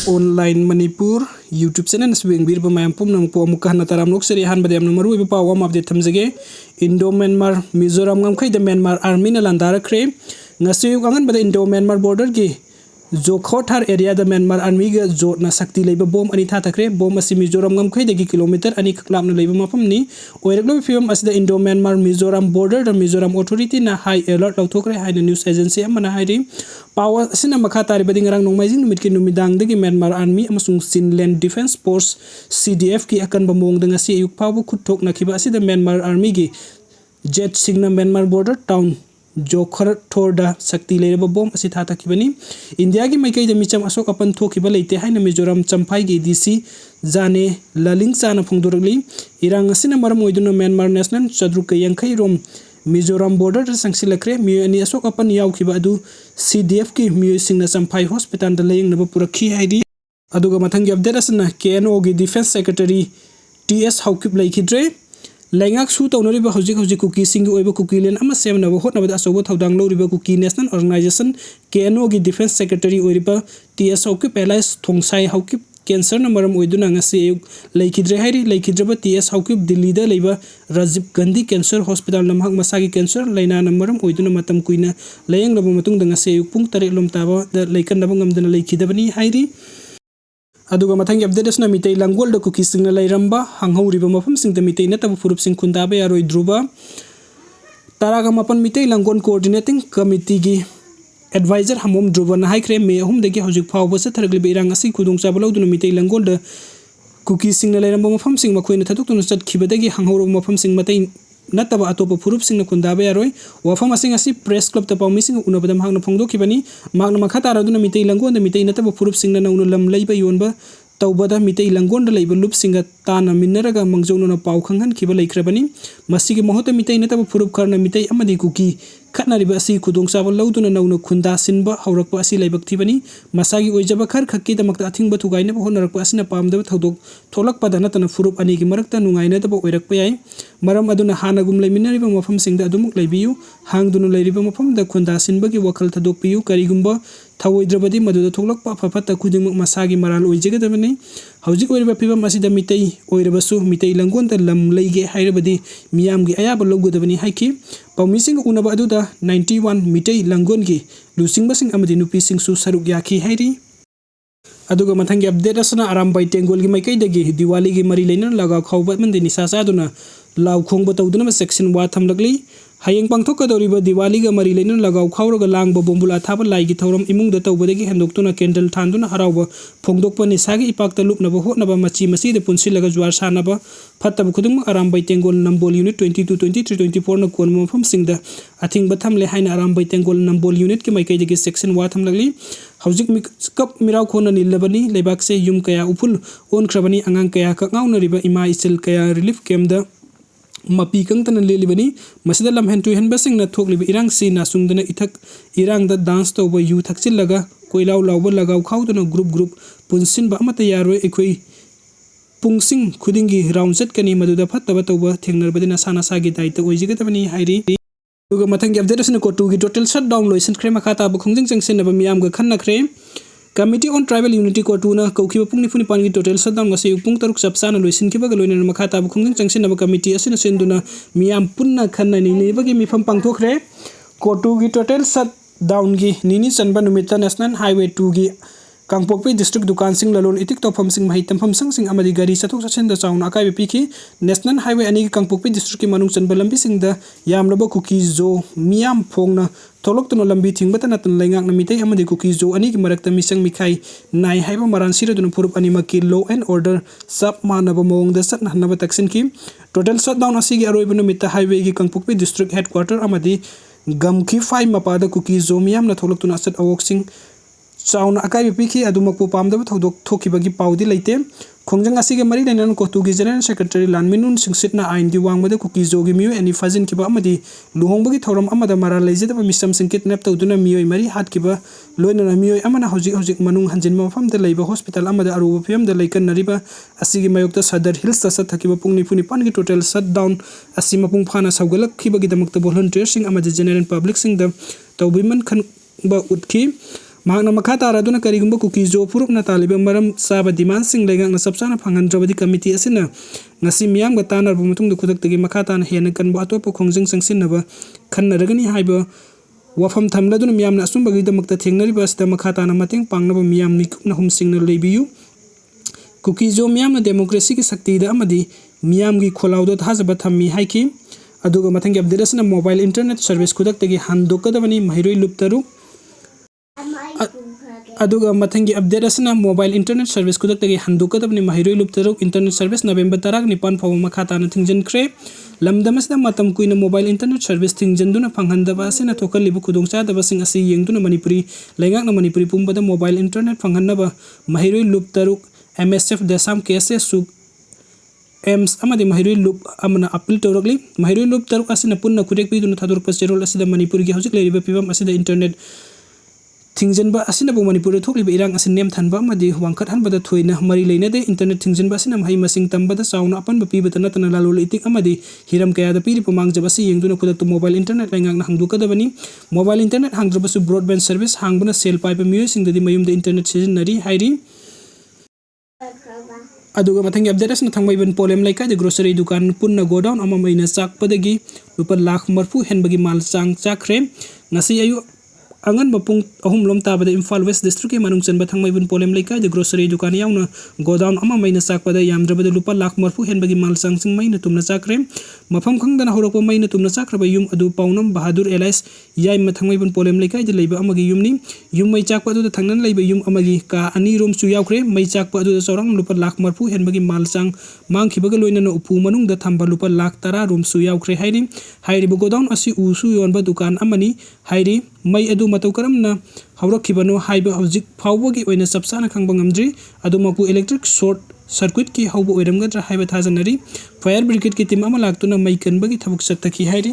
online Manipur YouTube channel swing bir mayam pum nang po muka na taram nok seri han badam namaru iba pa wam update thamjage Indo Myanmar Mizoram ngam khai the Myanmar army na landara khre ngasi angan bada Indo Myanmar border gi जो खोथार area the Myanmar army ग जो ना शक्ति लेबा बोम अनि थाथाखरे बोम असि मिजोरम ngam khai दगी किलोमीटर अनि खलाम न लेबा मफम नि ओइरगलो फिल्म असि द इंडो म्यांमार मिजोरम बॉर्डर द मिजोरम अथॉरिटी ना हाई अलर्ट लौथोखरे हाई न्यूज एजेंसी अमना हाइरि पावर सिना मखा तारि बदिंग रंग नोंमाइजिंग नुमित कि नुमिदांग दगी म्यांमार आर्मी अमसुंग सिनलैंड डिफेंस फोर्स CDFki अकनबा मोंग दंग असि युक पाव खुथोक नखिबा असि द म्यांमार आर्मी गी जेट सिंगना म्यांमार बॉर्डर टाउन जो खर थोरदा शक्ति लेबा बोम असि थाथाखिबनी इंडिया की मैकै द मिचम अशोक अपन थोखिबा लेते हाइना मिजोरम चंफाई गी DC जाने ललिंग चाना फुंगदोरगली इरांग असिना मरम ओइदुना म्यांमार नेशनल चद्रुक यंखै रोम मिजोरम बॉर्डर संगसिलखरे मियनि अशोक अपन यावखिबा अदु CDFki मिय सिंगना चंफाई हॉस्पिटल द लेयंगनबा पुरखी हाइदि अदुगा मथंगी अपडेट असना KNO गी डिफेंस सेक्रेटरी TS हाउकिब लेखिद्रे लैंगाक सु तौनरिबा हौजिक हौजिक कुकी सिंग ओइबा कुकी लेन अमा सेमनबा होटनबा असौबा थौदांग लौरिबा कुकी नेशनल ऑर्गेनाइजेशन KNO गी डिफेंस सेक्रेटरी ओइरिबा TS हाउकिब पेलाइस थोंसाई हाउकिब कैंसर नमरम ओइदुना ngasi लेखिद्रे हाइरि लेखिद्रबा TS हाउकिब दिल्ली दा लेबा राजीव गांधी कैंसर हॉस्पिटल नमहक मसागी कैंसर लैना नमरम ओइदुना मतम कुइना लयंगलबा मतुंग दा ngasi पुंग 3 लोम ताबा दा लेकनबा ngमदना लेखिदबनी हाइरि अदुगा मथंगी अपडेट असना मितै Langol the cookie सिंगना लैरंबा हंगौरिबा मफम Singh the मितै नतब फुरुप सिंग खुंदाबा यारोय द्रुबा तारागा मपन मितै लंगोन कोऑर्डिनेटिंग कमिटी गी एडवाइजर हमोम द्रुबा ना हाइख्रे मे अहुम दगी हौजिक फावबा सथरगलिबा इरांग असि खुदुंग चाबा लौदुना मितै लंगोल द कुकी सिंगना लैरंबा मफम सिंग मखोइना थतुक्तुना चटखिबदगी हंगौरब मफम सिंग मतै नतबा अतोप फुरुप सिंगना खुंदाबा यारोय वफम असिंग असि प्रेस क्लब त पाउमी सिंग उनबदम हांगना फोंदोखिबनी मागना मखा तारादुना मितै लंगोन द मितै नतबा फुरुप सिंगना नौना लम लैबा योनबा तौबदा मितै लंगोन द लैबा लुप सिंगा ताना मिनरगा मंगजौनुना पाउ खंगन खिबा लैख्रबनी मसिगी महत मितै नतबा फुरुप खरना मितै अमदि कुकी खतनारिबा असि खुदोंचाबा लौदुना नौना खुंदा सिनबा हौरकपा असि लैबकथिबनी मसागी ओइजबा खर खक्की दमकता अथिंगबा थुगाइनबा होनरकपा असिना पामदबा थौदोक थोलकपदा नतना फुरुप अनिगी मरकता नुगाइनदबा ओइरकपा याय मरम अदुना हानागुम लैमिनरिबा मफम सिंगदा अदुमुक लैबियु हांगदुना लैरिबा मफम द खुंदा सिनबगी वखल थदोकपियु करिगुम्बा थवोइद्रबदी मदुदा थोलकपा फफता खुदिंगमुक मसागी मराल ओइजगदबनी हौजिक ओइरबा फिबम असिदा मितै ओइरबसु मितै लंगोन द लम लैगे हाइरबदी मियामगी अयाबा लौगदबनी हाइखि पाउमिसिंग उनबा अदुदा 91 मितै लंगोन गी लुसिंगबसिंग अमदि नुपिसिंगसु सरुक याखि हाइरि अदुगा मथंगी अपडेट असना आरामबाई टेंगोल गी मैकैदगी दिवाली गी मरी लेना लगा खौबा मंदि निसा चादुना लाव खोंगबा तौदुना सेक्शन वा थमलगली हयेंग पांथोकदौरिबा दिवाली गा मरी लेना लगाव खावरगा लांगबा बोंबुला थाबा लाइगी थौरम इमुंगदा तौबदगी हेंदोक्तुना कैंडल थांदुना हरावबा फोंगदोकपा निसागी इपाक्ता लुपनबा होटनबा मची मसीद पुनसिलगा ज्वार सानबा फत्तब खुदुंग आरामबाई टेंगोल नंबोल यूनिट 22 23 24 न कोन मफम सिंगदा अथिंगबा थमले हाइना आरामबाई टेंगोल नंबोल यूनिट के मैकैदगी सेक्शन वा थमलगली हौजिक मिकअप मिराव खोना निलबनी लेबाकसे युम कया उफुल ओनख्रबनी अंगांग कया कगाउनरिबा इमा इसिल कया रिलीफ कैम्पदा मपी कंगतन लेलिबनी मसिदा लमहेन तुहेनबसिंग न थोकलिबा इरांग सी नासुंगदना इथक इरांग द डांस तौबा यू थक्सिलगा कोइलाव लावबा लगाव खाउदना ग्रुप पुनसिनबा अमता यारोय एखोइ पुंगसिंग खुदिंगी राउंड चटकनी मदुदा फत्तबा तौबा थेंगनरबदिना साना सागी दायित्व ओइजिगदबनी हाइरि दुगा मथंगी अपडेट असना कोटुगी टोटल शटडाउन लोइसनख्रे मखाता बखुंजिंग चंगसिनबा मियामगा खन्नख्रे कमिटी ऑन ट्राइबल यूनिटी कोटुना कौखिबा पुंगनि फुनि पानगी टोटल शटडाउन गसे पुंग 3 चपसाना लोइसिनखिबा लोइना मखाता बखुंजिंग चंगसिनबा कमिटी असना सेंदुना मियाम पुन्ना खन्ननिबगी मिफम पांगथोखरे कोटुगी टोटल शटडाउन गी निनी चनबा नुमिता नेशनल हाईवे 2 गी कांगपोकपी डिस्ट्रिक्ट दुकान सिंग ललोन इतिक तोफम सिंग महि तमफम सिंग अमदि गाड़ी चथोक चछन द चाउन अकाइबे पिखि नेशनल हाईवे अनि कांगपोकपी डिस्ट्रिक्ट की मनुंग चनबा लंबी सिंग द यामरबा कुकी जो मियाम फोंगना थोलक्तनो लंबी थिंगबता नतन लैंगाक नमितै अमदि कुकी जो अनि की मरकता मिसंग मिखाई नाय हाइबा मरान सिरदुन पुरुप अनि मकी लॉ एंड ऑर्डर सब मानब मोंग द सत नहनबा तक्सिन की टोटल शटडाउन असि गी अरोइबन मिता हाईवे की कांगपोकपी डिस्ट्रिक्ट हेडक्वार्टर अमदि गमखी 5 मपादा कुकी जो मियाम न थोलक्तुना असत अवोक सिंग चाउन अकाइबे पिखि अदुमकपु पामदबा थौदोक थोखिबगी पाउदी लैते खोंजंग असिगे मरी लैनन कोटुगी जनरल सेक्रेटरी लानमिनुन सिंगसितना आइन गी वांगबदा कुकी जोगी मियो एनी फाजिन किबा अमदि लुहोंबगी थौरम अमदा मरा लैजेदबा मिसम सिंकित नेप तौदुना मियोय मरी हात किबा लोइनना मियोय अमना हौजिक मनुंग हंजिन मफम द लैबा हॉस्पिटल अमदा अरुबा फियम द लैकन नरिबा असिगे मयोक्ता सदर हिल्स तसा थकिबा पुंगनि फुनि पानगी टोटल शटडाउन असि मपुंग फाना सौगलक खिबगी दमकता वॉलंटियर सिंग अमदि जनरल पब्लिक सिंग द तौबिमन खन बा उतखि ꯃꯍꯥꯛꯅ ꯃꯈꯥ ꯇꯥꯔꯗꯨꯅ ꯀꯔꯤꯒꯨꯝꯕ ꯀꯨꯀꯤ ꯖꯣ ꯐꯨꯔꯨꯞꯅ ꯇꯥꯜꯂꯤꯕ ꯃꯔꯝ ꯆꯥꯕ ꯗꯤꯃꯥꯟꯁꯤꯡ ꯂꯩꯉꯥꯛꯅ ꯆꯞ ꯆꯥꯅ ꯐꯪꯍꯟꯗ꯭ꯔꯕꯗꯤ ꯀꯃꯤꯇꯤ ꯑꯁꯤꯅ ꯉꯁꯤ ꯃꯤꯌꯥꯝꯒ ꯇꯥꯟꯅꯔꯕ ꯃꯇꯨꯡꯗ ꯈꯨꯗꯛꯇꯒꯤ ꯃꯈꯥ ꯇꯥꯅ ꯍꯦꯟꯅ ꯀꯟꯕ ꯑꯇꯣꯞꯄ ꯈꯣꯡꯖꯪ ꯆꯪꯁꯤꯟꯅꯕ ꯈꯟꯅꯔꯒꯅꯤ ꯍꯥꯏꯕ ꯋꯥꯐꯝ ꯊꯝꯂꯗꯨꯅ ꯃꯤꯌꯥꯝꯅ ꯑꯆꯨꯝꯕꯒꯤꯗꯃꯛꯇ ꯊꯦꯡꯅꯔꯤꯕ ꯑꯁꯤꯗ ꯃꯈꯥ ꯇꯥꯅ ꯃꯇꯦꯡ ꯄꯥꯡꯅꯕ ꯃꯤꯌꯥꯝ ꯃꯤꯀꯨꯞꯅ ꯍꯨꯝꯁꯤꯡꯅ ꯂꯩꯕꯤꯌꯨ꯫ ꯀꯨꯀꯤ ꯖꯣ ꯃꯤꯌꯥꯝꯅ ꯗꯦꯃꯣꯀ꯭ꯔꯦꯁꯤꯒꯤ ꯁꯛꯇꯤꯗ ꯑꯃꯗꯤ ꯃꯤꯌꯥꯝꯒꯤ ꯈꯣꯜꯂꯥꯎꯗ ꯊꯥꯖꯕ ꯊꯝꯃꯤ ꯍꯥꯏꯈꯤ꯫ ꯑꯗꯨꯒ ꯃꯊꯪꯒꯤ ꯑꯞꯗꯦꯠ ꯑꯁꯤꯅ ꯃꯣꯕꯥꯏꯜ ꯏꯟꯇꯔꯅꯦꯠ ꯁꯔꯚꯤꯁ ꯈꯨꯗꯛꯇꯒꯤ ꯍꯥꯡꯗꯣꯛꯀꯗꯕꯅꯤ ꯃꯍꯩꯔꯣꯏ ꯂꯨꯞ 6 ꯑꯗꯨꯒ ꯃꯊꯪꯒꯤ ꯑꯞꯗꯦꯠ ꯑꯁꯤꯅ ꯃꯣꯕꯥꯏꯜ ꯏꯟꯇꯔꯅꯦꯠ ꯁꯔꯚꯤꯁ ꯈꯨꯗꯛꯇꯒꯤ ꯍꯥꯡꯗꯣꯛꯀꯗꯕꯅꯤ ꯃꯍꯩꯔꯣꯏ ꯂꯨꯞ 6 ꯏꯟꯇꯔꯅꯦꯠ ꯁꯔꯚꯤꯁ ꯅꯕꯦꯝꯕꯔ 19 ꯐꯥꯎꯕ ꯃꯈꯥ ꯇꯥꯅ ꯊꯤꯡꯖꯤꯟꯈ꯭ꯔꯦ꯫ ꯂꯝꯗꯝ ꯑꯁꯤꯗ ꯃꯇꯝ ꯀꯨꯏꯅ ꯃꯣꯕꯥꯏꯜ ꯏꯟꯇꯔꯅꯦꯠ ꯁꯔꯚꯤꯁ ꯊꯤꯡꯖꯤꯟꯗꯨꯅ ꯐꯪꯍꯟꯗꯕ ꯑꯁꯤꯅ ꯊꯣꯛꯍꯜꯂꯤꯕ ꯈꯨꯗꯣꯡꯆꯥꯗꯕꯁꯤꯡ ꯑꯁꯤ ꯌꯦꯡꯗꯨꯅ ꯂꯩꯉꯥꯛꯅ ꯃꯅꯤꯄꯨꯔꯤ ꯄꯨꯝꯕꯗ ꯃꯣꯕꯥꯏꯜ ꯏꯟꯇꯔꯅꯦꯠ ꯐꯪꯍꯟꯅꯕ ꯃꯍꯩꯔꯣꯏ ꯂꯨꯞ 6 MSF ꯗꯦꯁꯥꯝ KSS ꯁꯨꯛ एम्स अमदी महिरोई लूप अमना अपील तौरकली महिरोई लूप 6 असिना पुन्ना खुरेक पीदुना थादोरकपा चेरोल असिदा मणिपुर गी हौजिक लेरिबा फिबम असिदा इंटरनेट थिंजनबा असिनाबु मणिपुर थोकलिबा इरांग असिन नेम थानबा अमदी वांखत हनबदा थोइना मरि लेनदे इंटरनेट थिंजनबा असिना महै मसिंग तंबदा चाउना अपनबा पीबता नतना लालोल इतिक अमदी हिरम कयादा पीरिबा मांगजब असि येंगदुना खुदक्ता मोबाइल इंटरनेट लाइंगांगना हांगदोकदबनी मोबाइल इंटरनेट हांगद्रबसु ब्रॉडबैंड सर्विस हांगबना सेल पाइबा मियोइसिंगदि मयुमदा इंटरनेट सिजिन्नरी हाइरि। अदुगा मथंगी अपडेट असना थंगमैबन पोलेम लाइकादि ग्रोसरी दुकान पुन्ना गोडाउन अममैना चाकपदगी रुपा लाख मरफू हेनबगी माल चांग चाखरे ngasi ayu angan bapung ahum lom tabada Imphal West District ke manung chanba thangmaibun polem laikaidi grocery dukan yauna godown ama maina sakpada yamdrabada lupa lakh marfu henbagi mal sangsing maina tumna chakre mafam khangdana horokpa maina tumna chakraba yum adu paunam Bahadur Elias yai ma thangmaibun polem laikaidi leiba amagi yumni yum mai chakpa adu thangnan leiba yum amagi ka ani rom chu yaukre mai chakpa adu saurang lupa lakh marfu henbagi mal sang mangkhibaga loinana upu manungda thamba lupa lakh 10 rom chu yaukre hairi bu godown asi usu yonba dukan amani hairi mai adu matau karamna haurakibano haiba hojik phawbagi oina sapsana khangba ngamdri adumapu electric short circuit ki hauba oiramgadra haiba thajanari fire brigade ki team ama laktuna mai kanbagi thabuk sakta ki hairi।